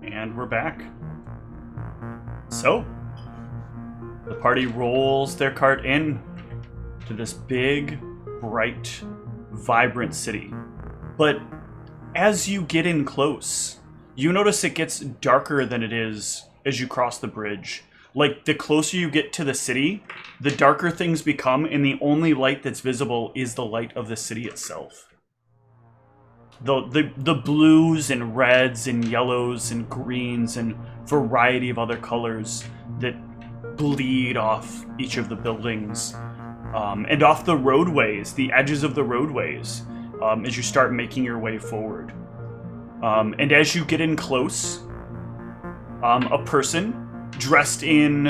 And we're back. So, the party rolls their cart in to this big, bright, vibrant city. But as you get in close, you notice it gets darker than it is as you cross the bridge. Like, the closer you get to the city, the darker things become, and the only light that's visible is the light of the city itself. The blues and reds and yellows and greens and variety of other colors that bleed off each of the buildings and off the roadways, the edges of the roadways, as you start making your way forward. And as you get in close, a person dressed in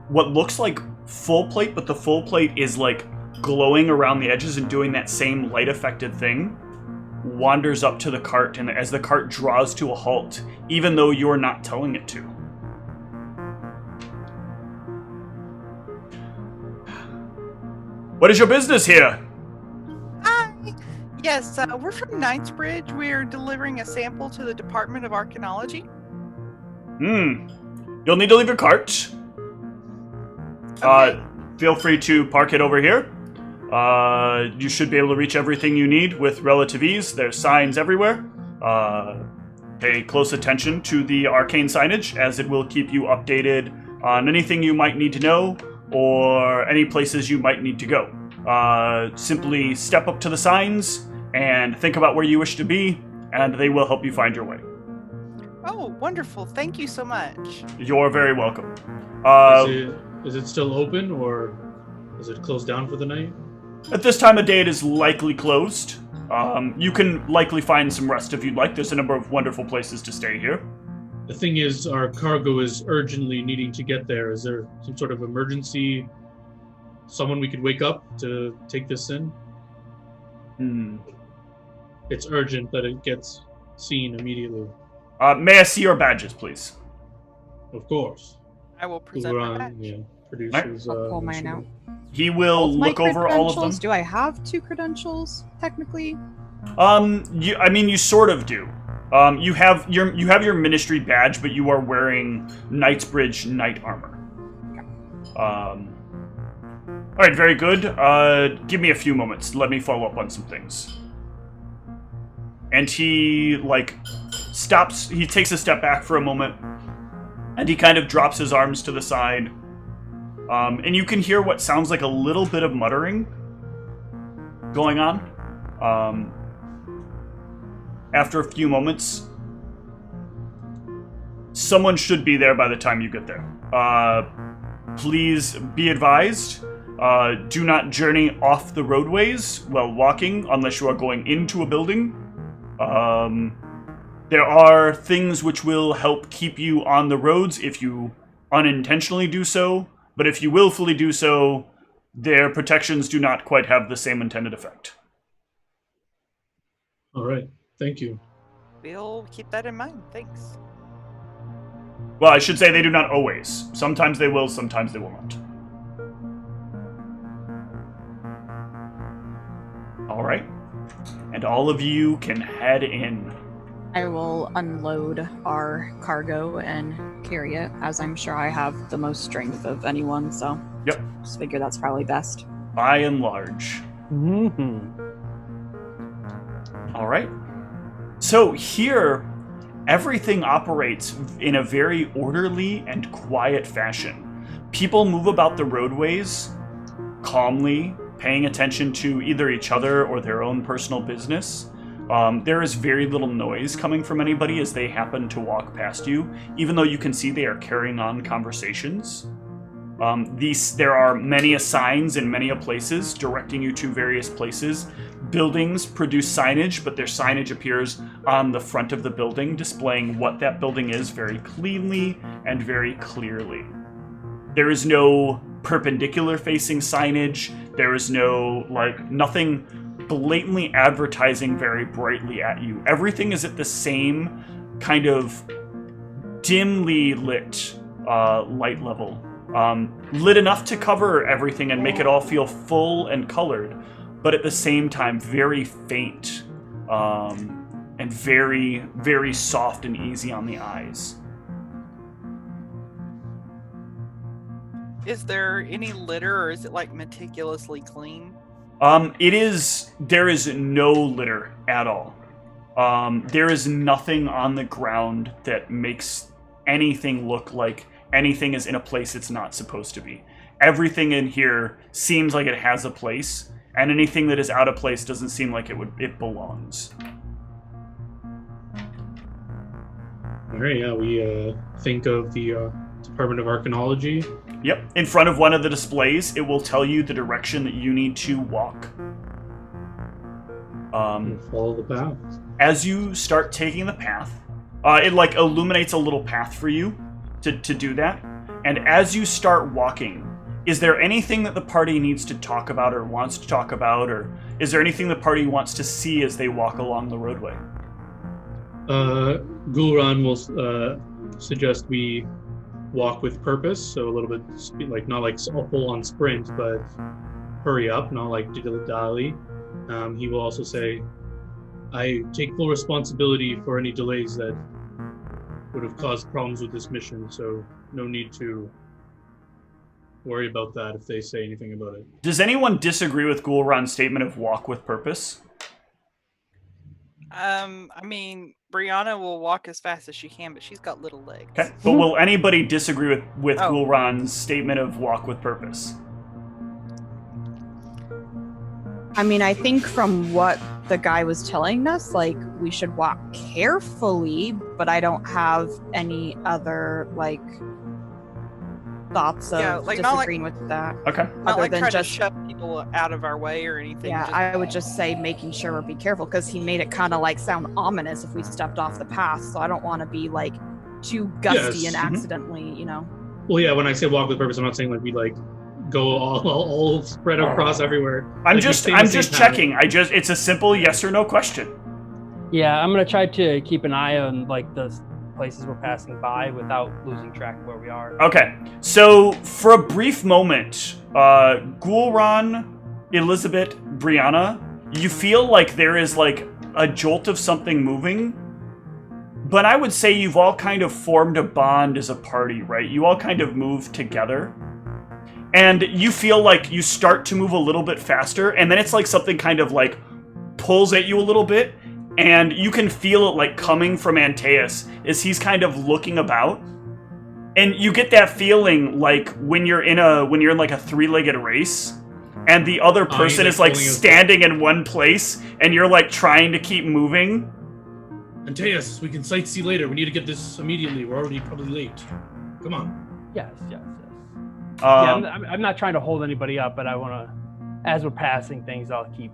what looks like full plate, but the full plate is like glowing around the edges and doing that same light affected thing, wanders up to the cart, and as the cart draws to a halt, even though you're not telling it to. What is your business here? Hi. Yes, we're from Knightsbridge. We're delivering a sample to the Department of Archaeology. You'll need to leave your cart. Okay. Feel free to park it over here. You should be able to reach everything you need with relative ease. There's signs everywhere. Pay close attention to the arcane signage, as it will keep you updated on anything you might need to know or any places you might need to go. Simply step up to the signs and think about where you wish to be, and they will help you find your way. Oh, wonderful. Thank you so much. You're very welcome. Is it still open, or is it closed down for the night? At this time of day, it is likely closed. You can likely find some rest if you'd like. There's a number of wonderful places to stay here. The thing is, our cargo is urgently needing to get there. Is there some sort of emergency? Someone we could wake up to take this in? It's urgent that it gets seen immediately. May I see your badges, please? Of course. I will present my badge. Yeah, producers. I'll pull mine out. He will Both my look over all of them. credentials? Do I have 2 credentials, technically? You sort of do. You have your ministry badge, but you are wearing Knightsbridge knight armor. All right, very good. Give me a few moments. Let me follow up on some things. And he stops. He takes a step back for a moment, and he kind of drops his arms to the side. And you can hear what sounds like a little bit of muttering going on. After a few moments, someone should be there by the time you get there. Please be advised, do not journey off the roadways while walking unless you are going into a building. There are things which will help keep you on the roads if you unintentionally do so, but if you willfully do so, their protections do not quite have the same intended effect. All right. Thank you. We'll keep that in mind. Thanks. Well, I should say they do not always. Sometimes they will, sometimes they will not. All right. And all of you can head in. I will unload our cargo and carry it, as I'm sure I have the most strength of anyone, so... Yep. Just figure that's probably best. By and large. All right. So here, everything operates in a very orderly and quiet fashion. People move about the roadways calmly, paying attention to either each other or their own personal business. There is very little noise coming from anybody as they happen to walk past you, even though you can see they are carrying on conversations. There are many signs in many places directing you to various places. Buildings produce signage, but their signage appears on the front of the building, displaying what that building is very cleanly and very clearly. There is no perpendicular facing signage. There is no, nothing blatantly advertising very brightly at you. Everything is at the same kind of dimly lit light level. Lit enough to cover everything and make it all feel full and colored, but at the same time very faint and and very, very soft and easy on the eyes. Is there any litter, or is it like meticulously clean? There is no litter at all. There is nothing on the ground that makes anything look like anything is in a place it's not supposed to be. Everything in here seems like it has a place, and anything that is out of place doesn't seem like it belongs. All right, yeah, we think of the Department of Archaeology. Yep. In front of one of the displays, it will tell you the direction that you need to walk. Follow the path. As you start taking the path, it like illuminates a little path for you to do that. And as you start walking, is there anything that the party needs to talk about or wants to talk about, or is there anything the party wants to see as they walk along the roadway? Gulran will suggest we walk with purpose, so a little bit like not like a full-on sprint, but hurry up, not like dilly-dally. He will also say, I take full responsibility for any delays that would have caused problems with this mission, so no need to worry about that if they say anything about it. Does anyone disagree with Gulran's statement of walk with purpose? I mean, Brianna will walk as fast as she can, but she's got little legs. Okay. But will anybody disagree with Gulran's statement of walk with purpose? I mean, I think from what the guy was telling us, like, we should walk carefully, but I don't have any other, like, thoughts of disagreeing with that. Okay. Not like trying to shove people out of our way or anything. Yeah, I would just say making sure we're be careful, because he made it kind of like sound ominous if we stepped off the path, so I don't want to be like too gusty and accidentally, you know. Well, yeah, when I say walk with purpose, I'm not saying like we like go all spread across everywhere. I'm Like, just checking. It's a simple yes or no question. Yeah, I'm gonna try to keep an eye on like the places we're passing by without losing track of where we are. Okay, so for a brief moment, Gulran, Elizabeth, Brianna, you feel like there is like a jolt of something moving, but I would say you've all kind of formed a bond as a party, right? You all kind of move together, and you feel like you start to move a little bit faster, and then it's like something kind of like pulls at you a little bit, and you can feel it like coming from Antaeus as he's kind of looking about. And you get that feeling like when you're in like a three-legged race and the other person is like standing in one place and you're like trying to keep moving. Antaeus, we can sightsee later. We need to get this immediately. We're already probably late. Come on. Yes. Yeah, I'm not trying to hold anybody up, but I want to, as we're passing things, I'll keep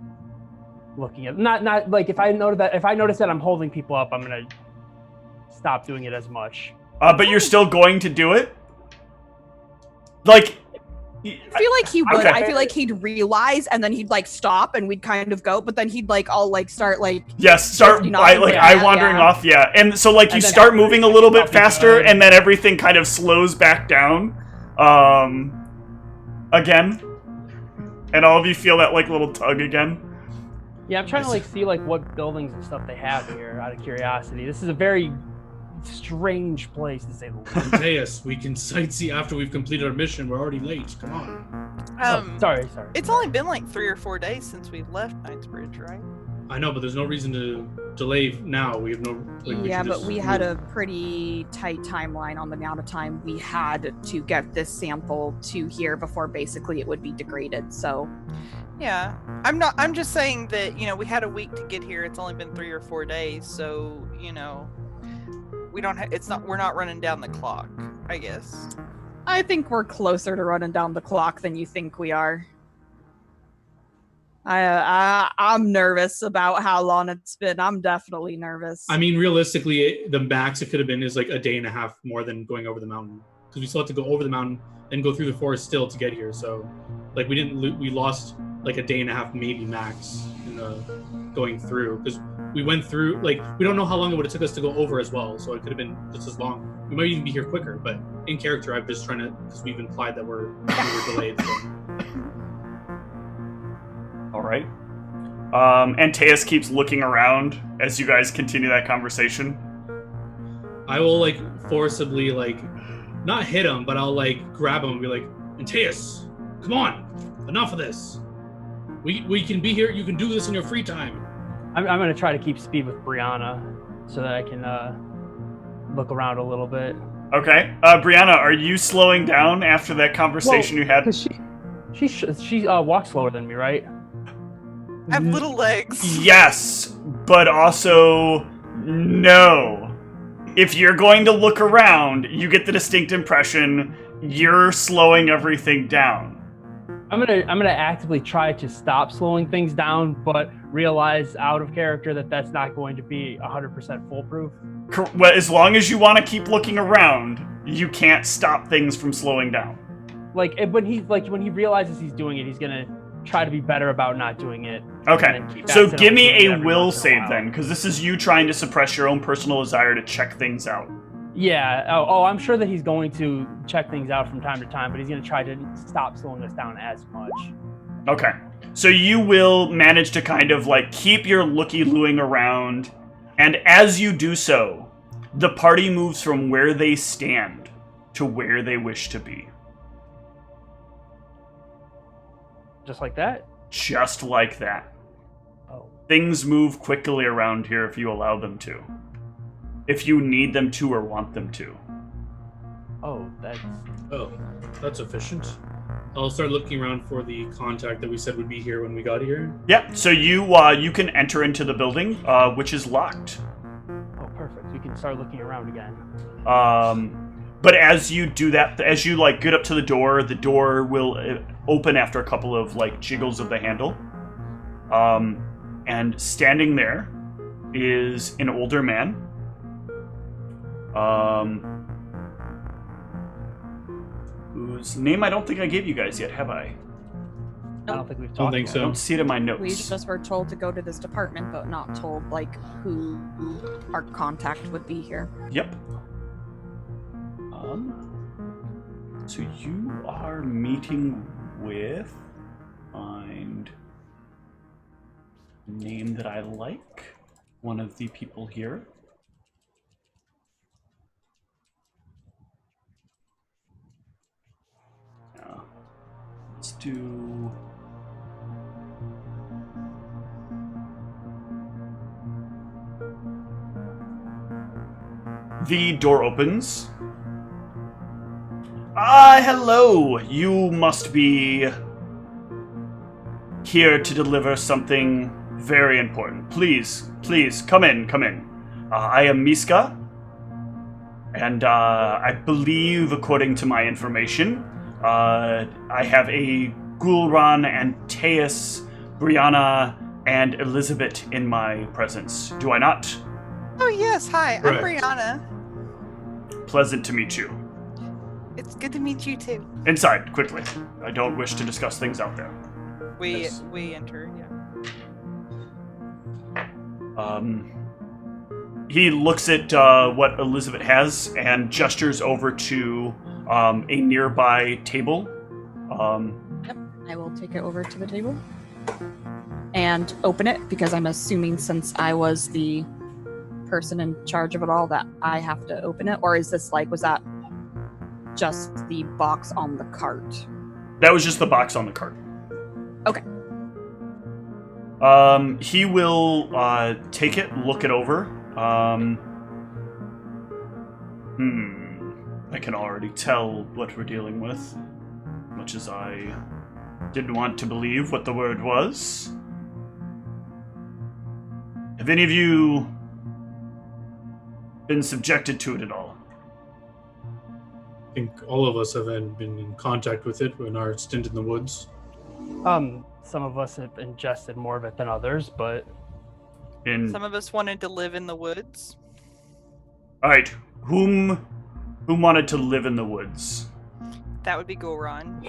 looking at not like if I notice that I'm holding people up, I'm gonna stop doing it as much. But you're still going to do it? Like, I feel like he would. Okay. I feel like he'd realize, and then he'd like stop, and we'd kind of go. But then he'd like all like start like wandering off. Yeah, and so like you start moving a little bit faster, and then everything kind of slows back down, again, and all of you feel that like little tug again. Yeah, I'm trying to like see like what buildings and stuff they have here out of curiosity. This is a very strange place to say the least. Antaeus, we can sightsee after we've completed our mission. We're already late. Come on. Sorry. It's only been like 3 or 4 days since we've left Knightsbridge, right? I know, but there's no reason to delay now. We have no. But we had a pretty tight timeline on the amount of time we had to get this sample to here before basically it would be degraded. So. Yeah, I'm just saying that, you know, we had a week to get here. It's only been 3 or 4 days, so, you know, we're not running down the clock, I guess. I think we're closer to running down the clock than you think we are. I'm nervous about how long it's been. I'm definitely nervous. I mean, realistically, the max it could have been is like a day and a half more than going over the mountain, because we still have to go over the mountain and go through the forest still to get here. So, like, we lost like a day and a half maybe max in going through, because we went through, like, we don't know how long it would have took us to go over as well, so it could have been just as long. We might even be here quicker, but in character I'm just trying to, because we've implied that we were delayed. So. All right. Antaeus keeps looking around as you guys continue that conversation. I will like forcibly like not hit him, but I'll like grab him and be like, Antaeus, come on, enough of this. We can be here. You can do this in your free time. I'm gonna try to keep speed with Brianna so that I can look around a little bit. Okay, Brianna, are you slowing down after that conversation you had? Because she walks slower than me, right? I have little legs. Yes, but also no. If you're going to look around, you get the distinct impression you're slowing everything down. I'm gonna actively try to stop slowing things down, but realize out of character that that's not going to be 100% foolproof. Well, as long as you want to keep looking around, you can't stop things from slowing down. When he realizes he's doing it, he's gonna try to be better about not doing it. Okay, so give me a will save then, because this is you trying to suppress your own personal desire to check things out. Yeah. Oh, I'm sure that he's going to check things out from time to time, but he's going to try to stop slowing us down as much. Okay. So you will manage to kind of like keep your looky-looing around, and as you do so, the party moves from where they stand to where they wish to be. Just like that? Just like that. Oh. Things move quickly around here if you allow them to. If you need them to or want them to. Oh, that's efficient. I'll start looking around for the contact that we said would be here when we got here. Yeah, so you can enter into the building, which is locked. Oh, perfect. We can start looking around again. But as you do that, as you like get up to the door will open after a couple of like jiggles of the handle. And standing there is an older man. Whose name I don't think I gave you guys yet, have I? I don't think we've talked. Don't think yet. so. I don't see it in my notes. We just were told to go to this department, but not told like who our contact would be here. Yep. So you are meeting with, find a name that I like, one of the people here. Let's do... The door opens. Hello! You must be here to deliver something very important. Please, come in. I am Miska, and I believe, according to my information, I have a Gulran, Antaeus, Brianna, and Elizabeth in my presence. Do I not? Oh yes, hi, Correct. I'm Brianna. Pleasant to meet you. It's good to meet you too. Inside, quickly. I don't wish to discuss things out there. We Yes. enter, yeah. He looks at what Elizabeth has and gestures over to a nearby table. Yep, I will take it over to the table and open it because I'm assuming since I was the person in charge of it all that I have to open it, or is this was that just the box on the cart? That was just the box on the cart. Okay. He will take it, look it over. I can already tell what we're dealing with, much as I didn't want to believe what the word was. Have any of you been subjected to it at all? I think all of us have been in contact with it in our stint in the woods. Some of us have ingested more of it than others, but Some of us wanted to live in the woods. All right, whom wanted to live in the woods? That would be Goron.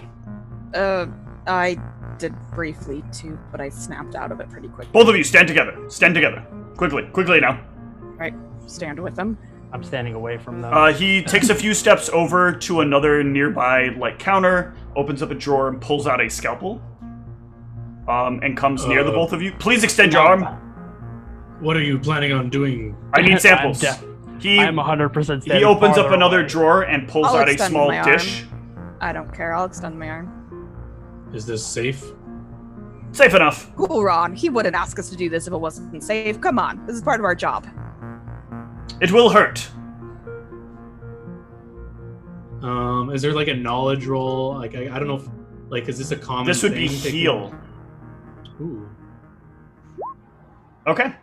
I did briefly too, but I snapped out of it pretty quickly. Both of you, stand together. Stand together. Quickly now. Right, stand with them. I'm standing away from them. He takes a few steps over to another nearby counter, opens up a drawer, and pulls out a scalpel. and comes near the both of you. Please extend your arm. What are you planning on doing? I need samples. I'm 100% He opens up another drawer and pulls I'll out a extend small my dish. I don't care. I'll extend my arm. Is this safe? Safe enough. Cool, Ron. He wouldn't ask us to do this if it wasn't safe. Come on. This is part of our job. It will hurt. Is there like a knowledge roll? Like I don't know if, like, is this a common This would be thing? heal. Ooh. Okay.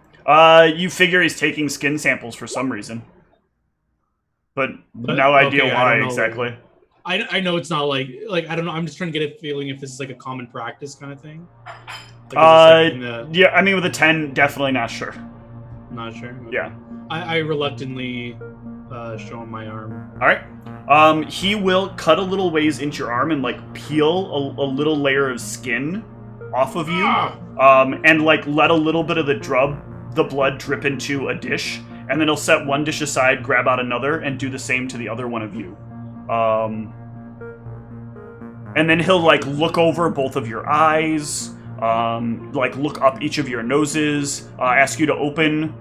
You figure he's taking skin samples for some reason. But no idea okay, why I don't know. exactly. I know it's not like I don't know. I'm just trying to get a feeling if this is like a common practice kind of thing. Like, is this, like, in the, Yeah, I mean with a 10, definitely not sure. not sure. Okay. Yeah. I reluctantly show him my arm. Alright. He will cut a little ways into your arm and like peel a little layer of skin off of you. And like let a little bit of the blood drip into a dish, and then he'll set one dish aside, grab out another, and do the same to the other one of you. And then he'll like look over both of your eyes, like look up each of your noses, ask you to open,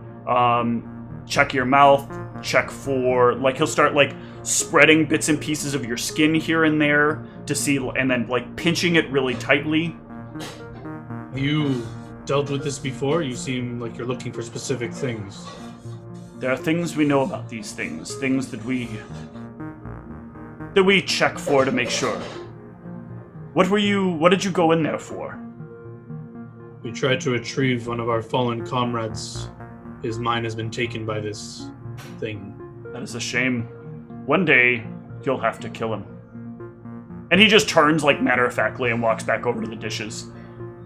check your mouth, check for, like he'll start like spreading bits and pieces of your skin here and there to see, and then like pinching it really tightly. Have you dealt with this before? You seem like you're looking for specific things. There are things we know about these things that we check for to make sure. What did you go in there for? We tried to retrieve one of our fallen comrades. His mind has been taken by this thing. That is a shame. One day, you'll have to kill him. And he just turns, like, matter-of-factly and walks back over to the dishes.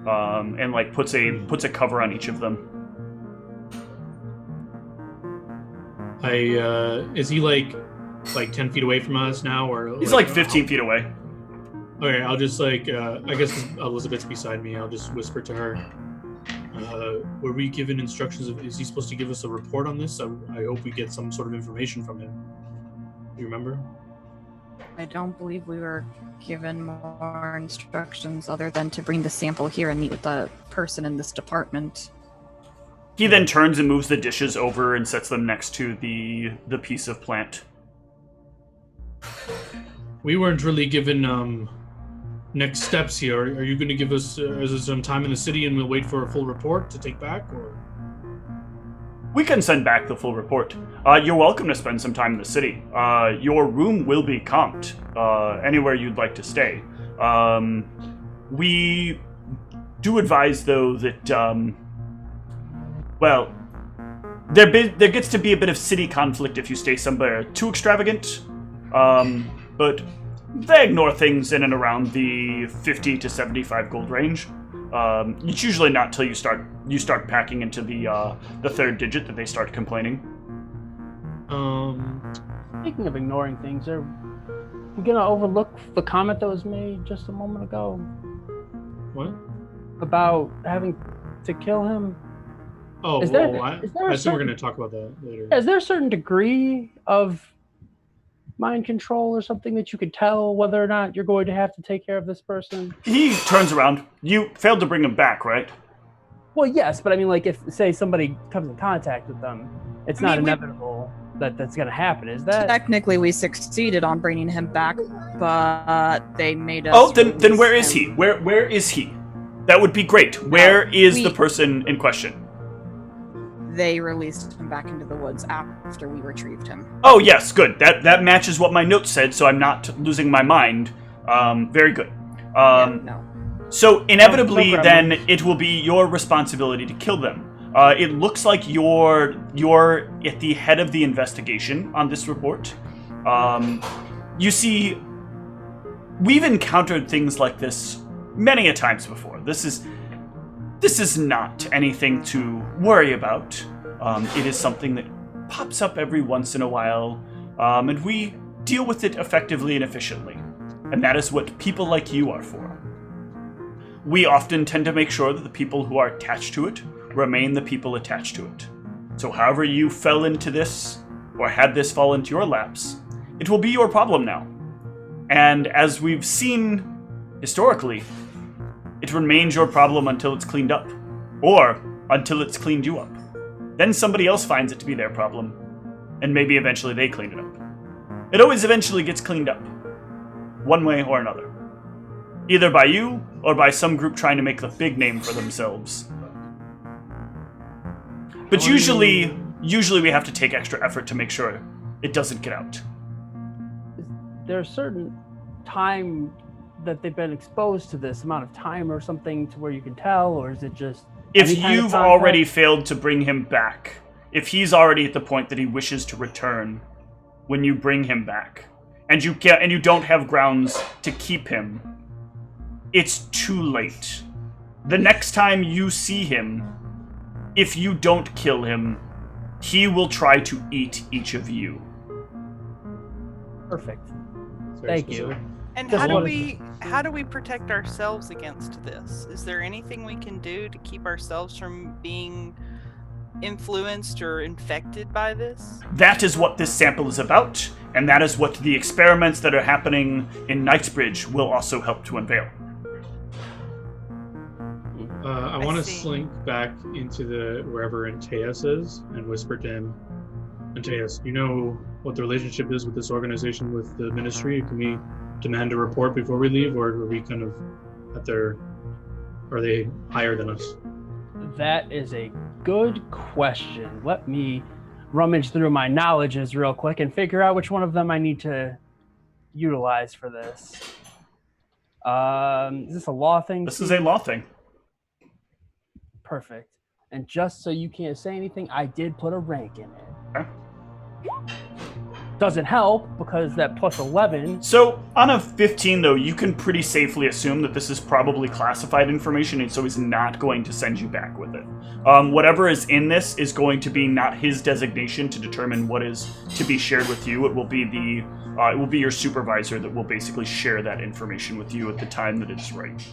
And, like, puts a cover on each of them. Is he, like 10 feet away from us now? Or He's, like, 15 feet away. Okay, I'll just, like, I guess Elizabeth's beside me. I'll just whisper to her. Were we given instructions is he supposed to give us a report on this? I hope we get some sort of information from him. You remember? I don't believe we were given more instructions other than to bring the sample here and meet with the person in this department. He then turns and moves the dishes over and sets them next to the piece of plant. We weren't really given next steps here. Are you going to give us is there some time in the city and we'll wait for a full report to take back? Or We can send back the full report. You're welcome to spend some time in the city. Your room will be comped anywhere you'd like to stay. We do advise, though, that, well, there gets to be a bit of city conflict if you stay somewhere too extravagant, but they ignore things in and around the 50 to 75 gold range. It's usually not till you start packing into the third digit that they start complaining. Speaking of ignoring things, are we gonna overlook the comment that was made just a moment ago? what? About having to kill him? Oh, Is there- well, I is there a assume we're certain- going to talk about that later. Is there a certain degree of mind control or something that you could tell whether or not you're going to have to take care of this person? He turns around. You failed to bring him back, right? Well, yes, but I mean, like, if, say, somebody comes in contact with them, it's not inevitable that that's going to happen, is that? Technically, we succeeded on bringing him back, but they made us. Oh, then release where is him. he? Where is he? That would be great. Where is the person in question? They released him back into the woods after we retrieved him. Oh, yes, good. That matches what my notes said, so I'm not losing my mind. Very good. No. So, inevitably, No then, it will be your responsibility to kill them. It looks like you're at the head of the investigation on this report. You see, we've encountered things like this many a times before. This is not anything to worry about. It is something that pops up every once in a while, and we deal with it effectively and efficiently. And that is what people like you are for. We often tend to make sure that the people who are attached to it remain the people attached to it. So however you fell into this, or had this fall into your laps, it will be your problem now. And as we've seen historically, it it remains your problem until it's cleaned up. Or until it's cleaned you up. Then somebody else finds it to be their problem. And maybe eventually they clean it up. It always eventually gets cleaned up. One way or another. Either by you, or by some group trying to make the big name for themselves. But usually we have to take extra effort to make sure it doesn't get out. There's a certain time that they've been exposed to this amount of time or something to where you can tell, or is it just... If you've already failed to bring him back, if he's already at the point that he wishes to return, when you bring him back, and you don't have grounds to keep him, it's too late. The next time you see him, if you don't kill him, he will try to eat each of you. Perfect. Thank you. And how do we protect ourselves against this? Is there anything we can do to keep ourselves from being influenced or infected by this? That is what this sample is about, and that is what the experiments that are happening in Knightsbridge will also help to unveil. I want to slink back into wherever Antaeus is and whisper to him, Antaeus, you know what the relationship is with this organization, with the ministry? Can we demand a report before we leave, or are we kind of are they higher than us? That is a good question. Let me rummage through my knowledges real quick and figure out which one of them I need to utilize for this. Is this a law thing? This is a law thing. Perfect. And just so you can't say anything, I did put a rank in it. Okay. Doesn't help because that plus 11. So on a 15, though, you can pretty safely assume that this is probably classified information, and so he's not going to send you back with it. Whatever is in this is going to be not his designation to determine what is to be shared with you. It will be your supervisor that will basically share that information with you at the time that it is right.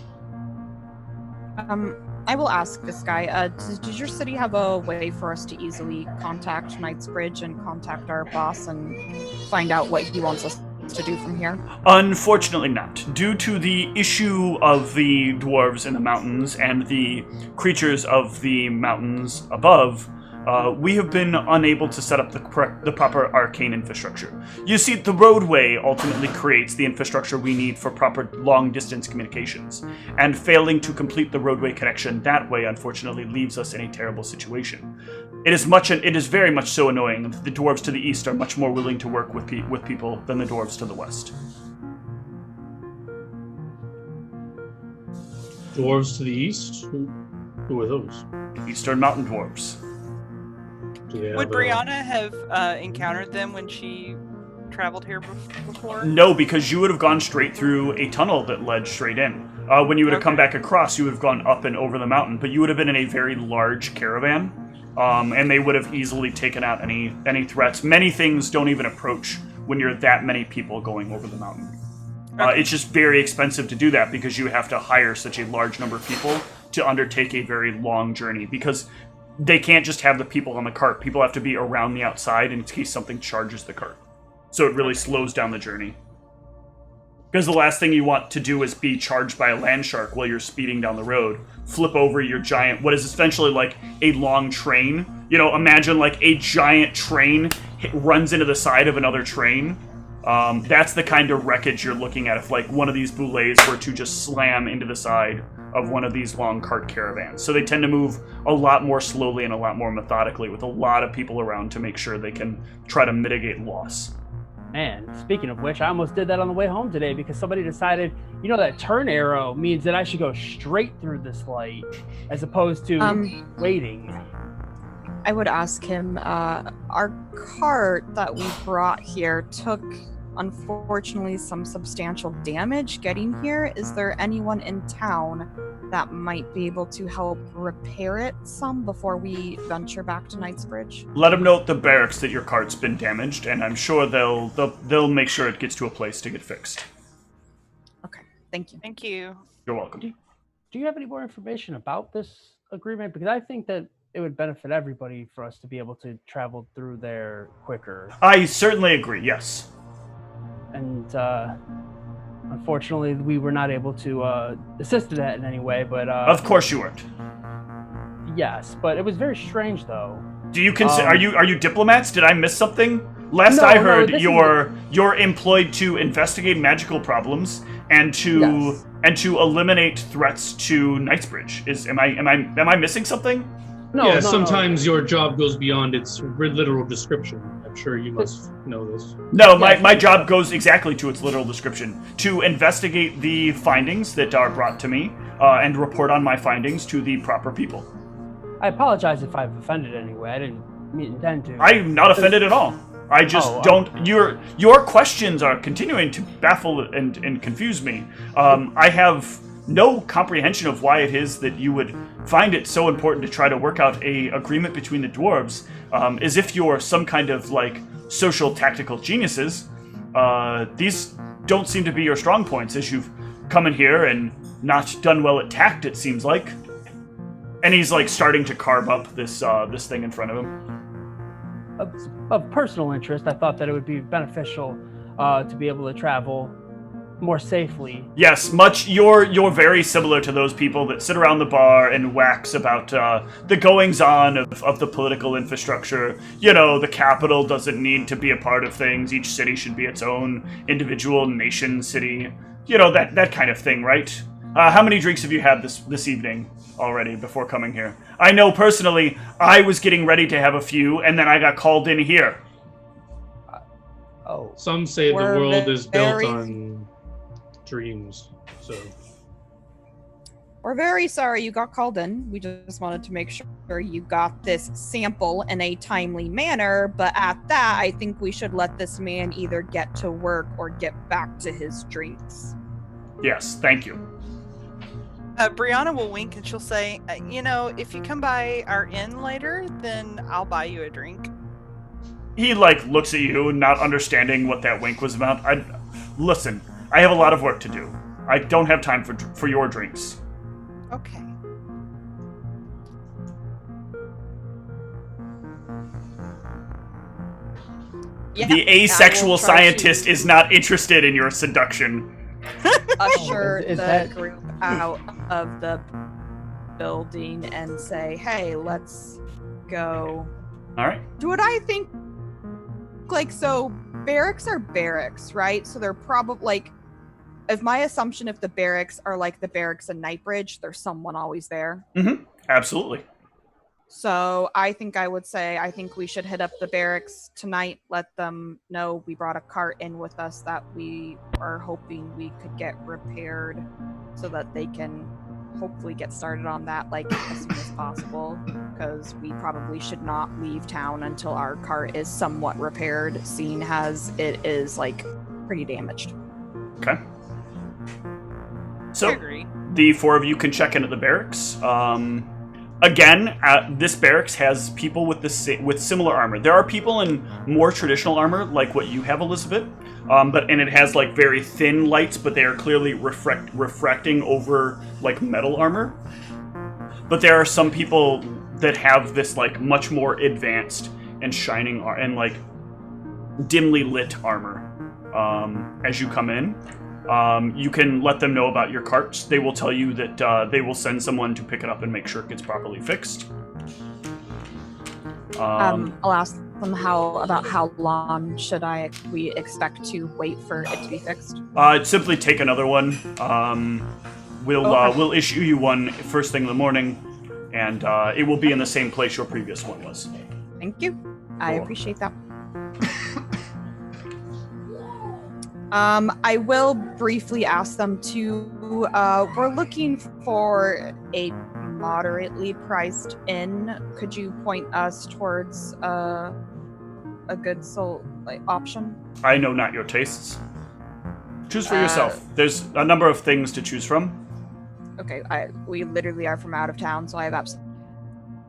I will ask this guy, does your city have a way for us to easily contact Knightsbridge and contact our boss and find out what he wants us to do from here? Unfortunately not. Due to the issue of the dwarves in the mountains and the creatures of the mountains above, we have been unable to set up the proper arcane infrastructure. You see, the roadway ultimately creates the infrastructure we need for proper long-distance communications, and failing to complete the roadway connection that way, unfortunately, leaves us in a terrible situation. It is very much so annoying that the dwarves to the east are much more willing to work with people than the dwarves to the west. Dwarves to the east? Who are those? Eastern mountain dwarves. Would Brianna have encountered them when she traveled here before? No, because you would have gone straight through a tunnel that led straight in. When you would have come back across, you would have gone up and over the mountain, but you would have been in a very large caravan, and they would have easily taken out any threats. Many things don't even approach when you're that many people going over the mountain. It's just very expensive to do that because you have to hire such a large number of people to undertake a very long journey, because they can't just have the people on the cart. People have to be around the outside in case something charges the cart. So it really slows down the journey. Because the last thing you want to do is be charged by a land shark while you're speeding down the road. Flip over your giant, what is essentially like a long train. You know, imagine like a giant train runs into the side of another train. That's the kind of wreckage you're looking at if like one of these boulets were to just slam into the side of one of these long cart caravans. So they tend to move a lot more slowly and a lot more methodically with a lot of people around to make sure they can try to mitigate loss. Man, speaking of which, I almost did that on the way home today because somebody decided, you know, that turn arrow means that I should go straight through this light as opposed to waiting. I would ask him, our cart that we brought here took, unfortunately, some substantial damage getting here. Is there anyone in town that might be able to help repair it some before we venture back to Knightsbridge? Let them know at the barracks that your cart's been damaged, and I'm sure they'll make sure it gets to a place to get fixed. Okay, thank you. Thank you. You're welcome. Do you have any more information about this agreement? Because I think that it would benefit everybody for us to be able to travel through there quicker. I certainly agree, yes. And Unfortunately, we were not able to assist in that in any way. But Of course you weren't. yes, but it was very strange, though. Do you consider? Are you diplomats? Did I miss something? Last No, I no, heard, this is- you're employed to investigate magical problems and to Yes. eliminate threats to Knightsbridge. Am I missing something? No, yeah, no, sometimes your job goes beyond its literal description. I'm sure you must know this. No, Yes. my job goes exactly to its literal description: to investigate the findings that are brought to me and report on my findings to the proper people. I apologize if I've offended in any way. I didn't intend to. I'm not offended at all. I just Oh, don't. Your questions are continuing to baffle and confuse me. I have no comprehension of why it is that you would find it so important to try to work out a agreement between the dwarves, as if you're some kind of like social tactical geniuses. These don't seem to be your strong points, as you've come in here and not done well at tact. It seems like. And he's like starting to carve up this thing in front of him. Of personal interest, I thought that it would be beneficial to be able to travel more safely. Yes, you're very similar to those people that sit around the bar and wax about the goings-on of the political infrastructure. You know, the capital doesn't need to be a part of things. Each city should be its own individual nation city. You know, that kind of thing, right? How many drinks have you had this evening already before coming here? I know personally, I was getting ready to have a few, and then I got called in here. Oh, Some say the We're world is built very- on dreams, so... We're very sorry you got called in. We just wanted to make sure you got this sample in a timely manner, but at that, I think we should let this man either get to work or get back to his drinks. Yes, thank you. Brianna will wink and she'll say, if you come by our inn later, then I'll buy you a drink. He looks at you, not understanding what that wink was about. Listen, I have a lot of work to do. I don't have time for your drinks. Okay. Yeah, The I asexual will try scientist to is not interested in your seduction. usher Is the that- group out of the building and say, "Hey, let's go." All right. Do what I think. So barracks are barracks, right? So they're probably if my assumption, if the barracks are like the barracks in Knightbridge, there's someone always there. Absolutely. So I think I would say, I think we should hit up the barracks tonight, let them know we brought a cart in with us that we are hoping we could get repaired so that they can hopefully get started on that as soon as possible, because we probably should not leave town until our cart is somewhat repaired, seeing as it is pretty damaged. Okay. I So agree. the four of you can check in at the barracks. Again, this barracks has people with similar armor. There are people in more traditional armor, like what you have, Elizabeth, and it has very thin lights, but they are clearly refracting over metal armor. But there are some people that have this much more advanced and shining and dimly lit armor. As you come in, you can let them know about your carts. They will tell you that they will send someone to pick it up and make sure it gets properly fixed. I'll ask them how long should we expect to wait for it to be fixed? Simply take another one. We'll issue you one first thing in the morning, and it will be in the same place your previous one was. Thank you. I Cool. appreciate that. I will briefly ask them to. We're looking for a moderately priced inn. Could you point us towards a good option? I know not your tastes. Choose for yourself. There's a number of things to choose from. Okay, we literally are from out of town, so I have absolutely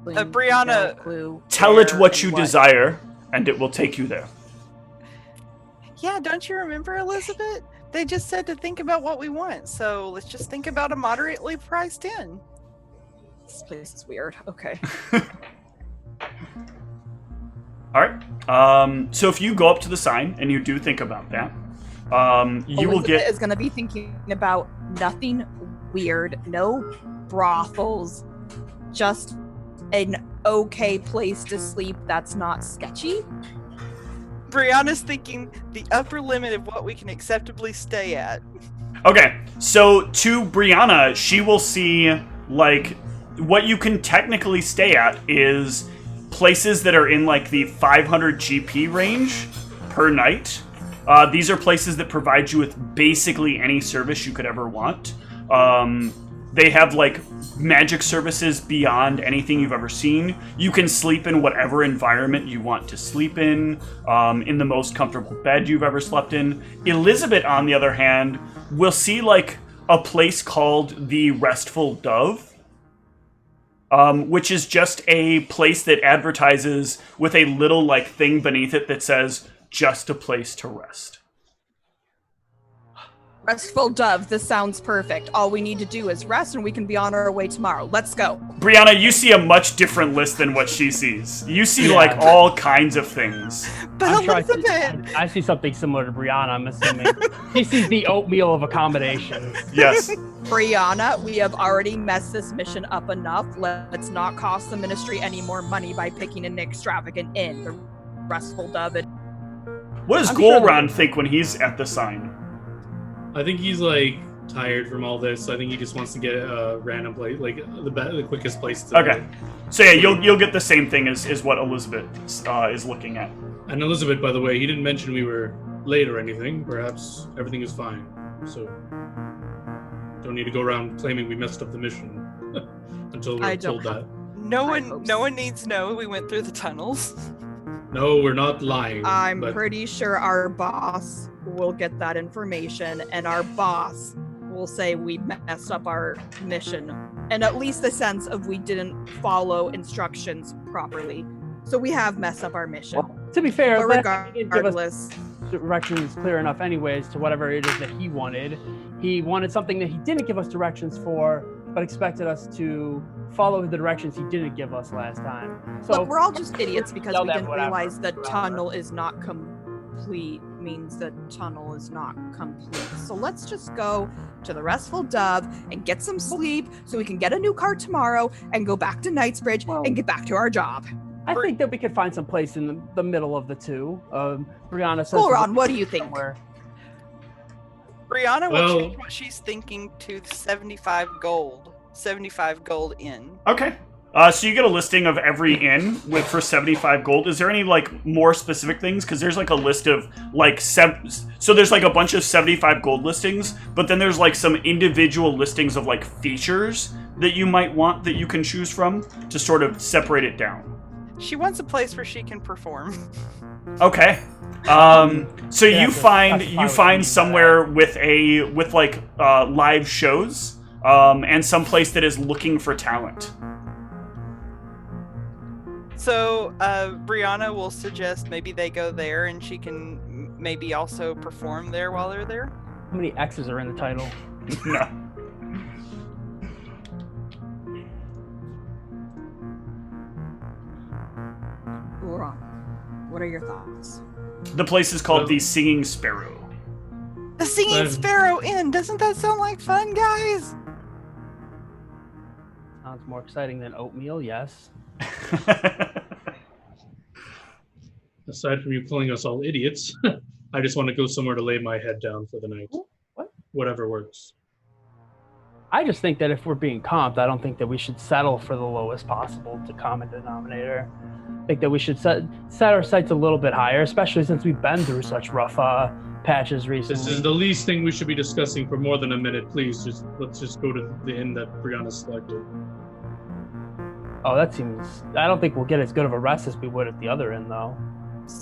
Brianna, no clue. Tell it where what and you desire, and it will take you there. Yeah, don't you remember, Elizabeth? They just said to think about what we want, so let's just think about a moderately priced inn. This place is weird. Okay. All right. So if you go up to the sign and you do think about that, You will get... is going to be thinking about nothing weird, no brothels, just an okay place to sleep that's not sketchy. Brianna's thinking the upper limit of what we can acceptably stay at. Okay, so to Brianna, she will see, like, what you can technically stay at is places that are in, like, the 500 GP range per night. These are places that provide you with basically any service you could ever want. They have, like, magic services beyond anything you've ever seen. You can sleep in whatever environment you want to sleep in the most comfortable bed you've ever slept in. Elizabeth, on the other hand, will see, like, a place called the Restful Dove, which is just a place that advertises with a little, like, thing beneath it that says, just a place to rest. Restful Dove, this sounds perfect. All we need to do is rest and we can be on our way tomorrow. Let's go. Brianna, you see a much different list than what she sees. You see, like, all kinds of things. But Sure I see something similar to Brianna, I'm assuming. He sees the oatmeal of accommodations. Yes. Brianna, we have already messed this mission up enough. Let's not cost the ministry any more money by picking an extravagant inn. The Restful Dove. What does Golron think when he's at the sign? I think he's like tired from all this. I think he just wants to get a random place, like the quickest place to. Okay, so yeah, you'll get the same thing as what Elizabeth is looking at. And Elizabeth, by the way, he didn't mention we were late or anything. Perhaps everything is fine. So don't need to go around claiming we messed up the mission until we're told that. No one needs to know we went through the tunnels. No, we're not lying. I'm pretty sure our boss will get that information, and our boss will say we messed up our mission, and at least the sense of we didn't follow instructions properly. So we have messed up our mission. Well, to be fair, but he didn't give us directions clear enough anyways to whatever it is that he wanted. He wanted something that he didn't give us directions for, but expected us to follow the directions he didn't give us last time. So look, we're all just idiots because we didn't realize the tunnel is not complete means the tunnel is not complete. So let's just go to the Restful Dove and get some sleep so we can get a new car tomorrow and go back to Knightsbridge and get back to our job. I think that we could find some place in the middle of the two. Brianna says... Golron, what do you think? Brianna will change what she's thinking to 75 gold. 75 gold in. Okay. So you get a listing of every inn for 75 gold. Is there any, like, more specific things? Because there's, like, a list of, like, so there's, like, a bunch of 75 gold listings, but then there's, like, some individual listings of, like, features that you might want that you can choose from to sort of separate it down. She wants a place where she can perform. Okay. So you find somewhere with live shows, and some place that is looking for talent. So Brianna will suggest maybe they go there, and she can maybe also perform there while they're there. How many X's are in the title? No. Golron, what are your thoughts? The place is called the Singing Sparrow. The Singing Sparrow Inn. Doesn't that sound like fun, guys? Sounds more exciting than oatmeal, yes. Aside from you calling us all idiots, I just want to go somewhere to lay my head down for the night. What? Whatever works. I just think that if we're being comped, I don't think that we should settle for the lowest possible common denominator. I think that we should set our sights a little bit higher, especially since we've been through such rough patches recently. This is the least thing we should be discussing for more than a minute. Please, let's just go to the inn that Brianna selected. Oh, that seems... I don't think we'll get as good of a rest as we would at the other inn, though.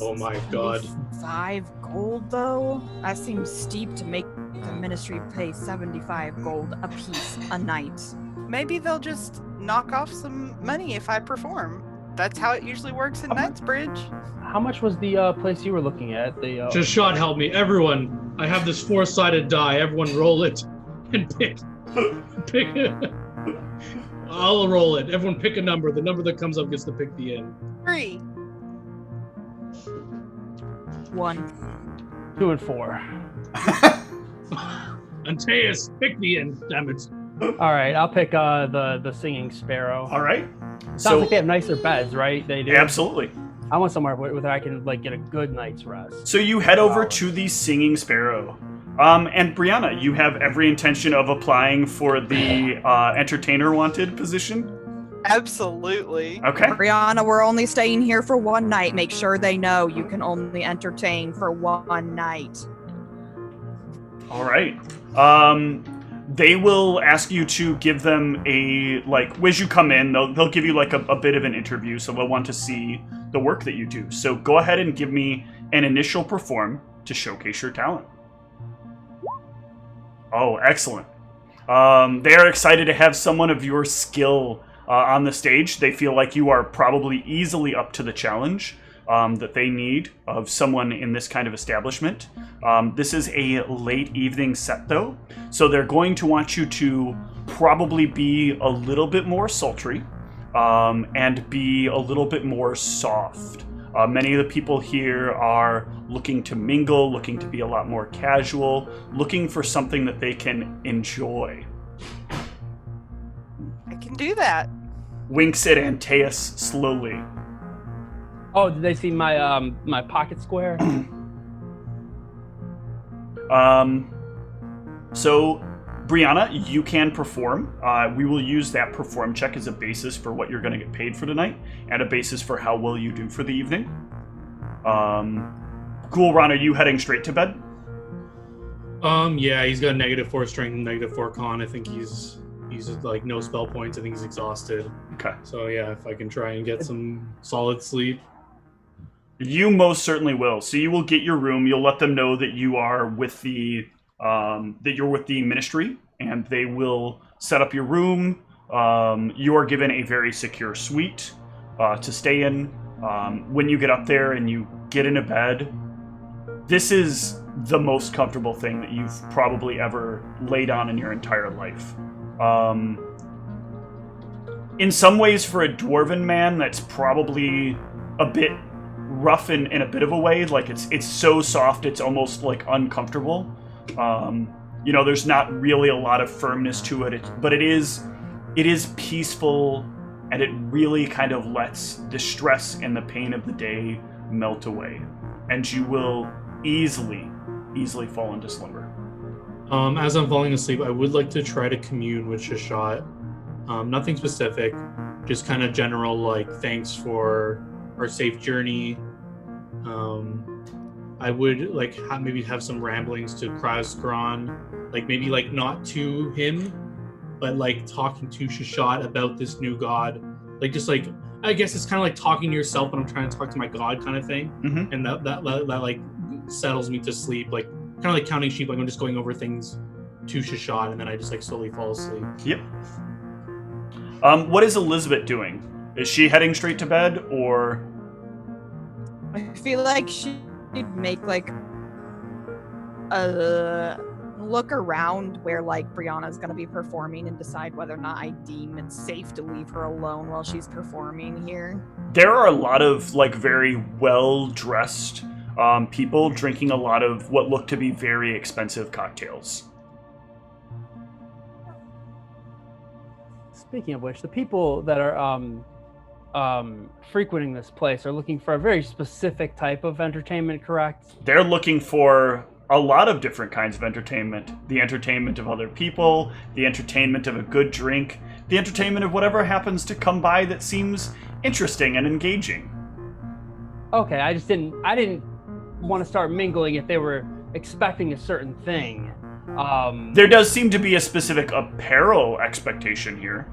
Oh my god. 5 gold, though? That seems steep to make the ministry pay 75 gold a piece a night. Maybe they'll just knock off some money if I perform. That's how it usually works in Knightsbridge. How much was the place you were looking at? Just shot help me. Everyone, I have this 4-sided die. Everyone roll it and pick it. I'll roll it. Everyone pick a number. The number that comes up gets to pick the inn. 3. 1. 2 and 4. Antaeus, pick the end, damn it. All right, I'll pick the singing sparrow. All right. Sounds like they have nicer beds, right? They do. Absolutely. I want somewhere where I can like get a good night's rest. So you head over to the singing sparrow. And Brianna, you have every intention of applying for the entertainer wanted position? Absolutely. Okay. Brianna, we're only staying here for one night. Make sure they know you can only entertain for one night. All right. They will ask you to give them a, like, as you come in, they'll give you, like, a bit of an interview, so they'll want to see the work that you do. So go ahead and give me an initial perform to showcase your talent. Oh, excellent. They are excited to have someone of your skill on the stage. They feel like you are probably easily up to the challenge that they need of someone in this kind of establishment. This is a late evening set, though, so they're going to want you to probably be a little bit more sultry and be a little bit more soft. Many of the people here are looking to mingle, looking to be a lot more casual, looking for something that they can enjoy. I can do that. Winks at Antaeus slowly. Oh, did they see my my pocket square? So, Brianna, you can perform. We will use that perform check as a basis for what you're going to get paid for tonight, and a basis for how well you do for the evening. Ghoulron, are you heading straight to bed? Yeah, he's got -4 strength and -4 con. I think he's like no spell points. I think he's exhausted. Okay. So yeah, if I can try and get some solid sleep. You most certainly will. So you will get your room. You'll let them know that you are with the that you're with the ministry, and they will set up your room. You are given a very secure suite to stay in. When you get up there and you get into bed, this is the most comfortable thing that you've probably ever laid on in your entire life. In some ways, for a dwarven man, that's probably a bit rough in a bit of a way. Like it's so soft, it's almost like uncomfortable. You know, there's not really a lot of firmness to it, but it is peaceful, and it really kind of lets the stress and the pain of the day melt away, and you will easily fall into slumber. As I'm falling asleep, I would like to try to commune with Shashat. Nothing specific, just kind of general, like, thanks for our safe journey. I would like maybe have some ramblings to Krauskron, like maybe like not to him, but like talking to Shashat about this new god. Like just like, I guess it's kind of like talking to yourself when I'm trying to talk to my god kind of thing. Mm-hmm. And that like settles me to sleep, like kind of like counting sheep, like I'm just going over things to Shashat, and then I just like slowly fall asleep. Yep. What is Elizabeth doing? Is she heading straight to bed, or? I feel like she'd make like a look around where like Brianna's gonna be performing and decide whether or not I deem it's safe to leave her alone while she's performing here. There are a lot of like very well-dressed people drinking a lot of what look to be very expensive cocktails. Speaking of which, the people that are frequenting this place are looking for a very specific type of entertainment, correct? They're looking for a lot of different kinds of entertainment. The entertainment of other people, the entertainment of a good drink, the entertainment of whatever happens to come by that seems interesting and engaging. Okay, I didn't want to start mingling if they were expecting a certain thing. There does seem to be a specific apparel expectation here.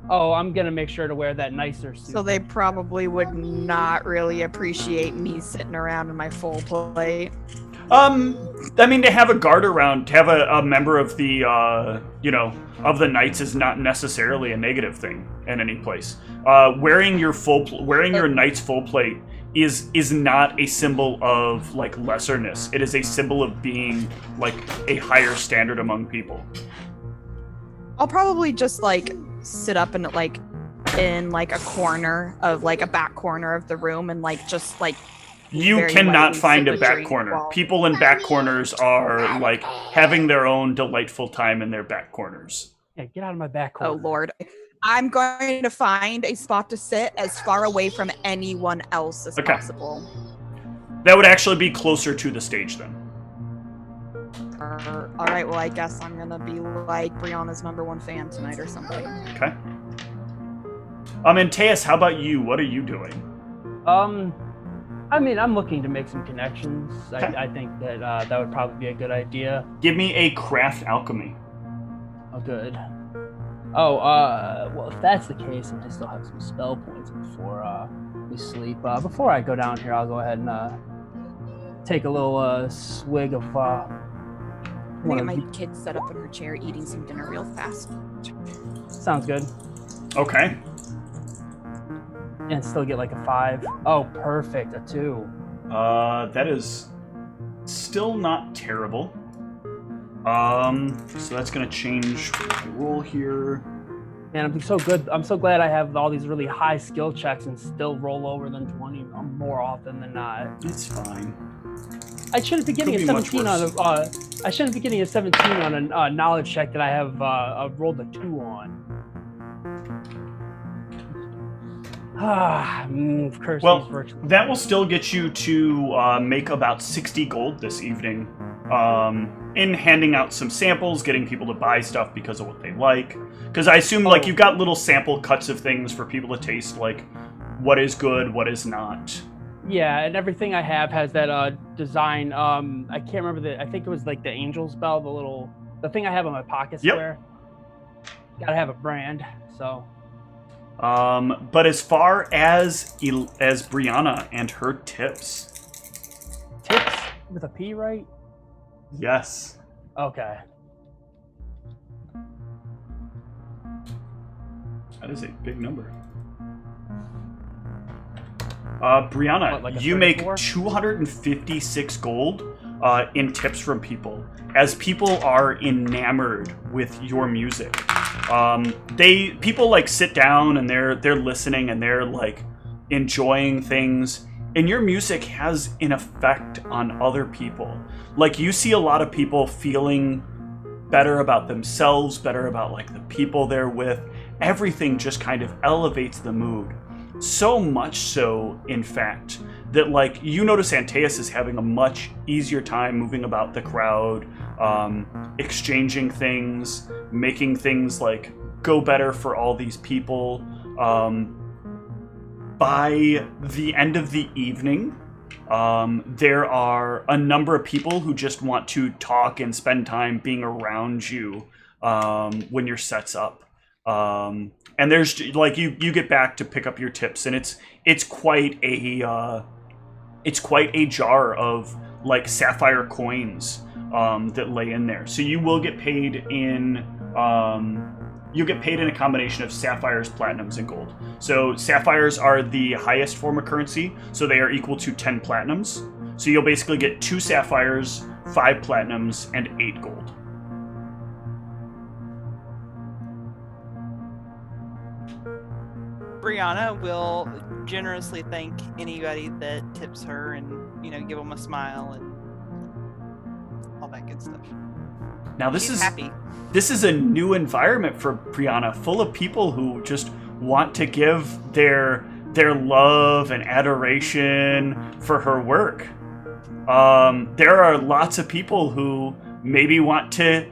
Oh, I'm gonna make sure to wear that nicer suit. So they probably would not really appreciate me sitting around in my full plate. I mean, to have a guard around, to have a member of the, of the knights is not necessarily a negative thing in any place. Wearing your knight's full plate is not a symbol of like lesserness. It is a symbol of being like a higher standard among people. I'll probably just like sit up in like a corner of like a back corner of the room and like just like You very cannot lightly find sip a back drink corner. while- People in back corners are like having their own delightful time in their back corners. Yeah, get out of my back corner. Oh Lord. I'm going to find a spot to sit as far away from anyone else as Okay. possible. That would actually be closer to the stage then. All right, well, I guess I'm going to be like Brianna's #1 fan tonight or something. Okay. And Teus, how about you? What are you doing? I mean, I'm looking to make some connections. Okay. I think that that would probably be a good idea. Give me a craft alchemy. Oh, good. Oh, well, if that's the case, and I still have some spell points before we sleep. Before I go down here, I'll go ahead and take a little swig of Look at my kid set up in her chair eating some dinner real fast. Sounds good. Okay. And still get like a 5. Oh, perfect. A 2. That is still not terrible. So that's gonna change my roll here. Man, I'm so good. I'm so glad I have all these really high skill checks and still roll over than 20 more often than not. It's fine. I shouldn't be getting Could a be much 17 on a. I shouldn't be getting a 17 on a knowledge check that I have rolled a 2 on. Curse Well, these virtual. that will still get you to make about 60 gold this evening. In handing out some samples, getting people to buy stuff because of what they like. Because I assume like you've got little sample cuts of things for people to taste, like what is good, what is not. Yeah, and everything I have has that design. I can't remember I think it was like the angel's bell, the thing I have on my pocket square. Gotta have a brand, so. But as far as Brianna and her tips. Tips with a P, right? Yes. Okay. That is a big number. Brianna, What, like a you make 34? 256 gold in tips from people, as people are enamored with your music. People like sit down and they're listening and they're like enjoying things, and your music has an effect on other people. Like you see a lot of people feeling better about themselves, better about like the people they're with. Everything just kind of elevates the mood. So much so, in fact, that like you notice Antaeus is having a much easier time moving about the crowd, exchanging things, making things like go better for all these people. By the end of the evening, there are a number of people who just want to talk and spend time being around you when your set's up. And there's like you get back to pick up your tips, and it's quite a jar of like sapphire coins that lay in there. So you will get paid in a combination of sapphires, platinums, and gold. So sapphires are the highest form of currency, so they are equal to 10 platinums. So you'll basically get 2 sapphires, 5 platinums, and 8 gold. Brianna will generously thank anybody that tips her and, give them a smile and all that good stuff. Now She's happy. This is a new environment for Brianna, full of people who just want to give their love and adoration for her work. There are lots of people who maybe want to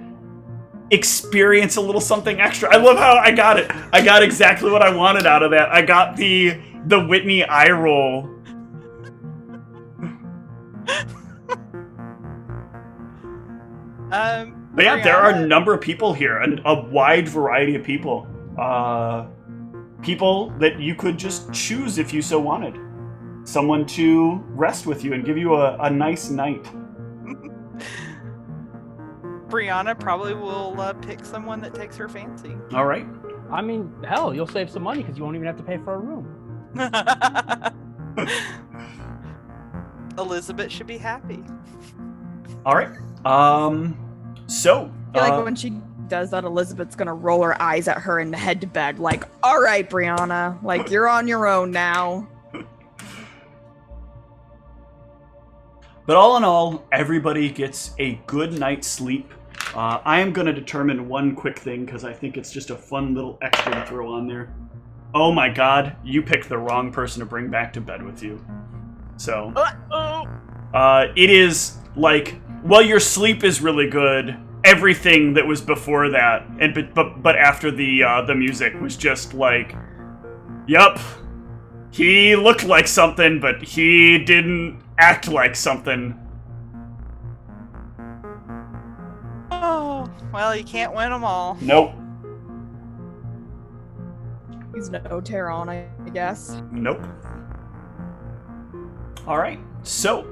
experience a little something extra. I love how I got it. I got exactly what I wanted out of that. I got the Whitney eye roll. But yeah, there are a number of people here, a wide variety of people. People that you could just choose if you so wanted. Someone to rest with you and give you a nice night. Brianna probably will pick someone that takes her fancy. All right. I mean, hell, you'll save some money because you won't even have to pay for a room. Elizabeth should be happy. All right. So. I feel like when she does that, Elizabeth's gonna roll her eyes at her and head to bed. Like, all right, Brianna, like you're on your own now. But all in all, everybody gets a good night's sleep. I am going to determine one quick thing because I think it's just a fun little extra to throw on there. Oh my god, you picked the wrong person to bring back to bed with you. So, it is like, well, your sleep is really good. Everything that was before that, and but after the music was just like, yup, he looked like something, but he didn't act like something. Oh, well, you can't win them all. Nope. He's no Terran, I guess. Nope. All right. So,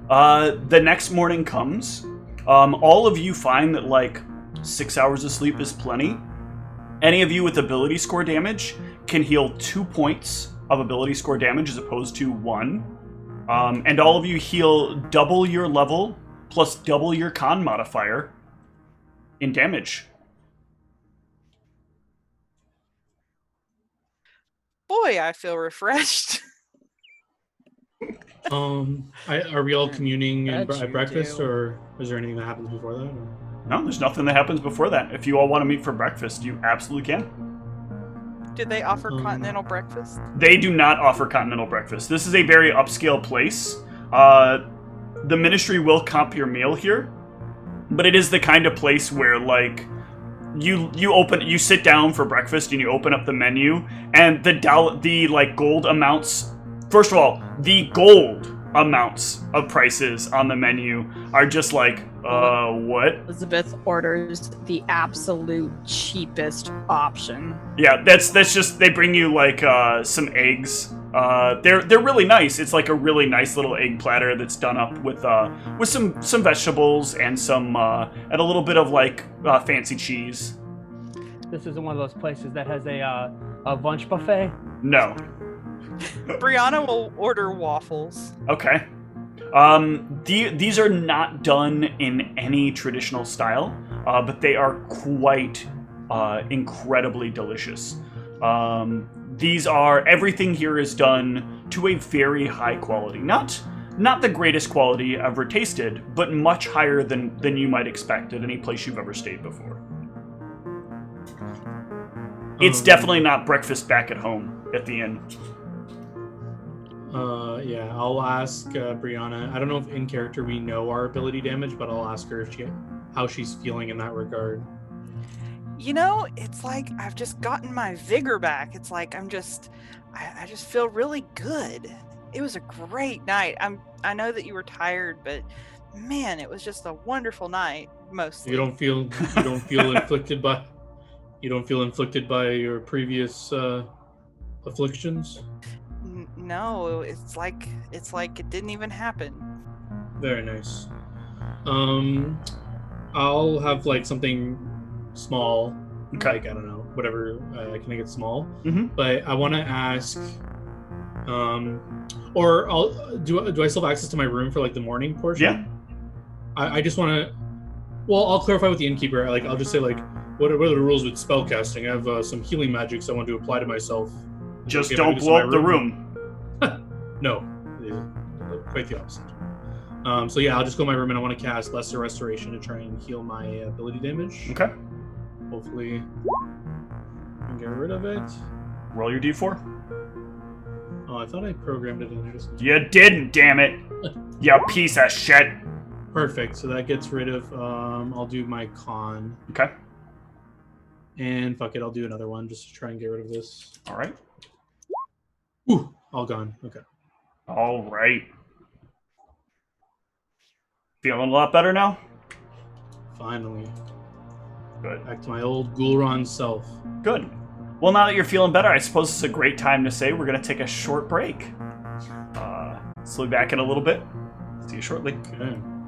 the next morning comes. All of you find that, like, 6 hours of sleep is plenty. Any of you with ability score damage can heal 2 points of ability score damage as opposed to 1. And all of you heal double your level plus double your con modifier in damage. Boy, I feel refreshed. Are we all communing at breakfast, do. or is there anything that happens before that? Or? No, there's nothing that happens before that. If you all want to meet for breakfast, you absolutely can. Did they offer continental breakfast? They do not offer continental breakfast. This is a very upscale place. The ministry will comp your meal here, but it is the kind of place where, like, you sit down for breakfast and you open up the menu, and the gold amounts. First of all, the gold amounts of prices on the menu are just like, what? Elizabeth orders the absolute cheapest option. Yeah, that's just, they bring you like some eggs. They're really nice. It's like a really nice little egg platter that's done up with some vegetables and some and a little bit of like fancy cheese. This isn't one of those places that has a lunch buffet. No. Brianna will order waffles. Okay. These are not done in any traditional style, but they are quite incredibly delicious. Everything here is done to a very high quality. Not the greatest quality ever tasted, but much higher than you might expect at any place you've ever stayed before. It's definitely not breakfast back at home at the inn. Yeah, I'll ask Brianna. I don't know if in character we know our ability damage, but I'll ask her how she's feeling in that regard. You know, it's like I've just gotten my vigor back. It's like I just feel really good. It was a great night. I know that you were tired, but man, it was just a wonderful night. Mostly. You don't feel inflicted by your previous afflictions? No, it's like it didn't even happen. Very nice. I'll have like something small. Okay. Like, I don't know, whatever. Can I get small? Mm-hmm. But I want to ask, or do I still have access to my room for like the morning portion? Yeah. I just want to. Well, I'll clarify with the innkeeper. Like, I'll just say like, what are the rules with spellcasting? I have some healing magics I want to apply to myself. Just don't blow up the room. No, quite the opposite. So yeah, I'll just go in my room and I want to cast Lesser Restoration to try and heal my ability damage. Okay. Hopefully, I can get rid of it. Roll your d4. Oh, I thought I programmed it in. You didn't, damn it. You piece of shit. Perfect. So that gets rid of. I'll do my con. Okay. And fuck it, I'll do another one just to try and get rid of this. All right. Ooh, all gone. Okay. All right. Feeling a lot better now? Finally. Good. Back to my old Ghoulron self. Good. Well, now that you're feeling better, I suppose it's a great time to say we're going to take a short break. So we'll be back in a little bit. See you shortly. Okay.